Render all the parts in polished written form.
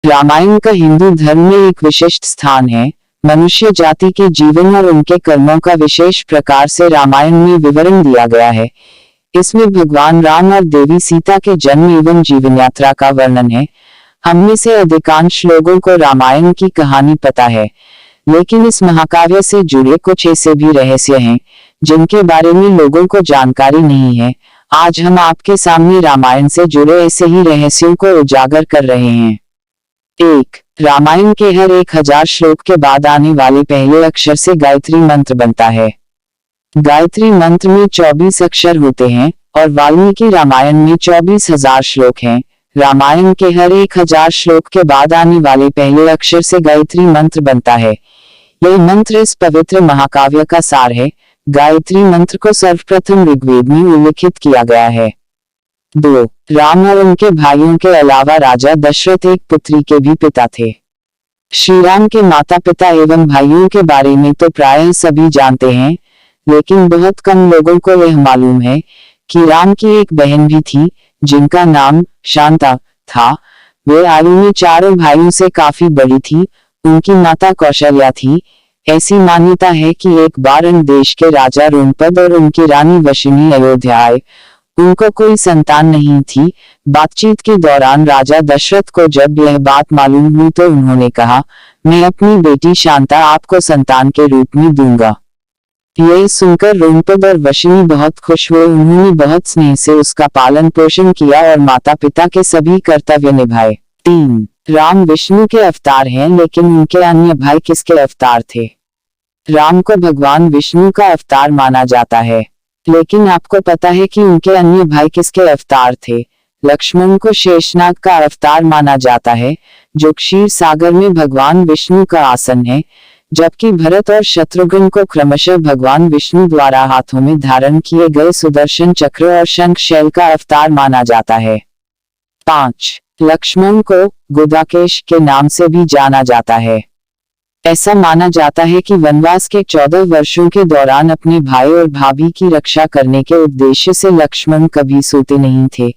रामायण का हिंदू धर्म में एक विशिष्ट स्थान है। मनुष्य जाति के जीवन और उनके कर्मों का विशेष प्रकार से रामायण में विवरण दिया गया है। इसमें भगवान राम और देवी सीता के जन्म एवं जीवन यात्रा का वर्णन है। हम में से अधिकांश लोगों को रामायण की कहानी पता है, लेकिन इस महाकाव्य से जुड़े कुछ ऐसे भी रहस्य हैं जिनके बारे में लोगों को जानकारी नहीं है। आज हम आपके सामने रामायण से जुड़े ऐसे ही रहस्यों को उजागर कर रहे हैं। 1. रामायण के हर 1000 श्लोक के बाद आने वाले पहले अक्षर से गायत्री मंत्र बनता है। गायत्री मंत्र में 24 अक्षर होते हैं और वाल्मीकि रामायण में 24,000 श्लोक हैं। रामायण के हर 1000 श्लोक के बाद आने वाले पहले अक्षर से गायत्री मंत्र बनता है। यह मंत्र इस पवित्र महाकाव्य का सार है। गायत्री मंत्र को सर्वप्रथम ऋग्वेद में उल्लिखित किया गया है। 2. राम और उनके भाइयों के अलावा राजा दशरथ एक पुत्री के भी पिता थे। श्री राम के माता पिता एवं भाइयों के बारे में तो प्रायः सभी जानते हैं, लेकिन बहुत कम लोगों को यह मालूम है कि राम की एक बहन भी थी जिनका नाम शांता था। वे आयु में चारों भाइयों से काफी बड़ी थी। उनकी माता कौशल्या थी। ऐसी मान्यता है कि एक बार इन देश के राजा रोमपद और उनकी रानी वशिनी अयोध्या आए। उनको कोई संतान नहीं थी। बातचीत के दौरान राजा दशरथ को जब यह बात मालूम हुई तो उन्होंने कहा, मैं अपनी बेटी शांता आपको संतान के रूप में दूंगा। यह सुनकर रोमपद और वशिनी बहुत खुश हुए। उन्होंने बहुत स्नेह से उसका पालन पोषण किया और माता पिता के सभी कर्तव्य निभाए। 3. राम विष्णु के अवतार हैं, लेकिन उनके अन्य भाई किसके अवतार थे? राम को भगवान विष्णु का अवतार माना जाता है, लेकिन आपको पता है कि उनके अन्य भाई किसके अवतार थे? लक्ष्मण को शेषनाग का अवतार माना जाता है, जो क्षीर सागर में भगवान विष्णु का आसन है, जबकि भरत और शत्रुघ्न को क्रमशः भगवान विष्णु द्वारा हाथों में धारण किए गए सुदर्शन चक्र और शंख शैल का अवतार माना जाता है। 5. लक्ष्मण को गुदाकेश के नाम से भी जाना जाता है। ऐसा माना जाता है कि वनवास के 14 वर्षों के दौरान अपने भाई और भाभी की रक्षा करने के उद्देश्य से लक्ष्मण कभी सोते नहीं थे।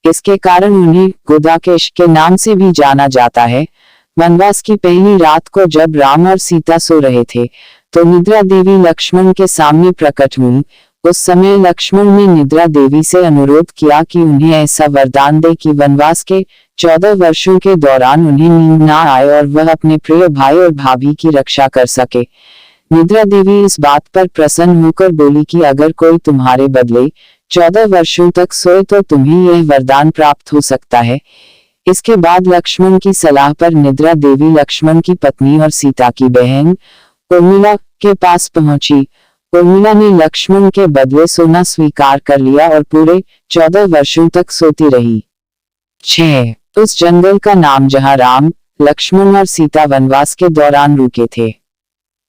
इसके कारण उन्हें गुदाकेश के नाम से भी जाना जाता है। वनवास की पहली रात को जब राम और सीता सो रहे थे तो निद्रा देवी लक्ष्मण के सामने प्रकट हुई। उस समय लक्ष्मण ने निद्रा देवी से अनुरोध किया कि उन्हें ऐसा वरदान दे कि वनवास के 14 वर्षों के दौरान उन्हें नींद ना आए और वह अपने प्रिय भाई और भाभी की रक्षा कर सके। निद्रा देवी इस बात पर प्रसन्न होकर बोली कि अगर कोई तुम्हारे बदले 14 वर्षों तक सोए तो तुम्हें यह वरदान प्राप्त हो सकता है। इसके बाद लक्ष्मण की सलाह पर निद्रा देवी लक्ष्मण की पत्नी और सीता की बहन उर्मिला के पास पहुंची। उर्मिला ने लक्ष्मण के बदले सोना स्वीकार कर लिया और पूरे 14 वर्षों तक सोती रही। 6. उस जंगल का नाम जहां राम, लक्ष्मण और सीता वनवास के दौरान रुके थे।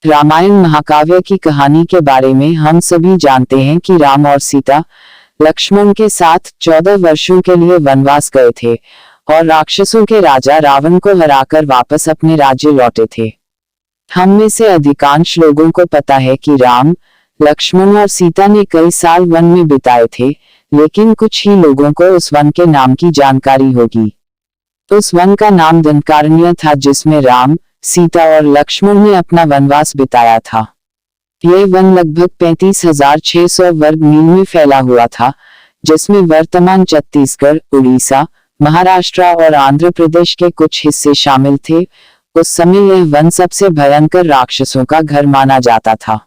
रामायण महाकाव्य की कहानी के बारे में हम सभी जानते हैं कि राम और सीता लक्ष्मण के साथ 14 वर्षों के लिए वनवास गए थे और राक्षसों के राजा रावण को हराकर वापस अपने राज्य लौटे थे। हम में से अधिकांश लोगों को पता है कि राम, लक्ष्मण और सीता ने कई साल वन में बिताए थे, लेकिन कुछ ही लोगों को उस वन के नाम की जानकारी होगी। उस वन का नाम दंडकारण्य था, जिसमें राम, सीता और लक्ष्मण ने अपना वनवास बिताया था। यह वन लगभग 35,600 वर्ग मील में फैला हुआ था, जिसमें वर्तमान छत्तीसगढ़, उड़ीसा, महाराष्ट्र और आंध्र प्रदेश के कुछ हिस्से शामिल थे। उस समय यह वन सबसे भयंकर राक्षसों का घर माना जाता था,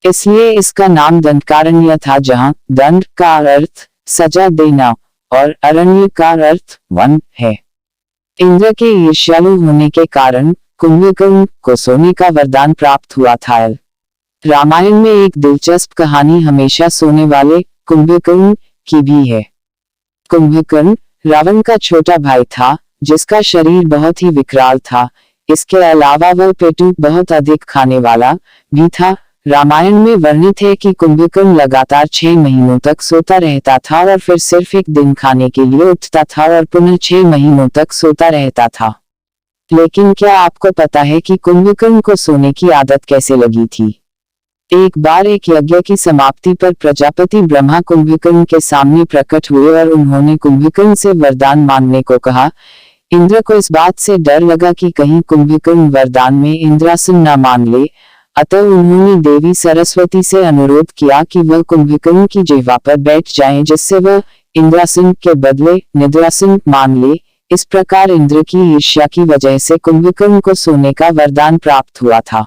इसलिए इसका नाम दंडकारण्य था, जहां दंड का अर्थ सजा देना और अरण्य का अर्थ वन है। इंद्र के ईर्ष्यालु होने के कारण कुंभकर्ण को सोने का वरदान प्राप्त हुआ था। रामायण में एक दिलचस्प कहानी हमेशा सोने वाले कुंभकर्ण की भी है। कुंभकर्ण रावण का छोटा भाई था, जिसका शरीर बहुत ही विकराल था। इसके अलावा वह पेटू बहुत अधिक खाने वाला भी था। रामायण में वर्णित है कि कुंभकर्ण लगातार 6 महीनों तक सोता रहता था और फिर सिर्फ एक दिन खाने के लिए उठता था और पुनः 6 महीनों तक सोता रहता था। लेकिन क्या आपको पता है कि कुंभकर्ण को सोने की आदत कैसे लगी थी? एक बार एक यज्ञ की समाप्ति पर प्रजापति ब्रह्मा कुंभकर्ण के सामने प्रकट हुए और उन्होंने कुंभकर्ण से वरदान मांगने को कहा। इंद्र को इस बात से डर लगा कि कहीं कुंभकर्ण वरदान में इंद्रासन न मान ले, अतः उन्होंने देवी सरस्वती से अनुरोध किया कि वह कुंभकर्ण की जिह्वा पर बैठ जाएं, जिससे वह इंद्रासन के बदले निद्रासन मान ले। इस प्रकार इंद्र की ईर्ष्या की वजह से कुंभकर्ण को सोने का वरदान प्राप्त हुआ था।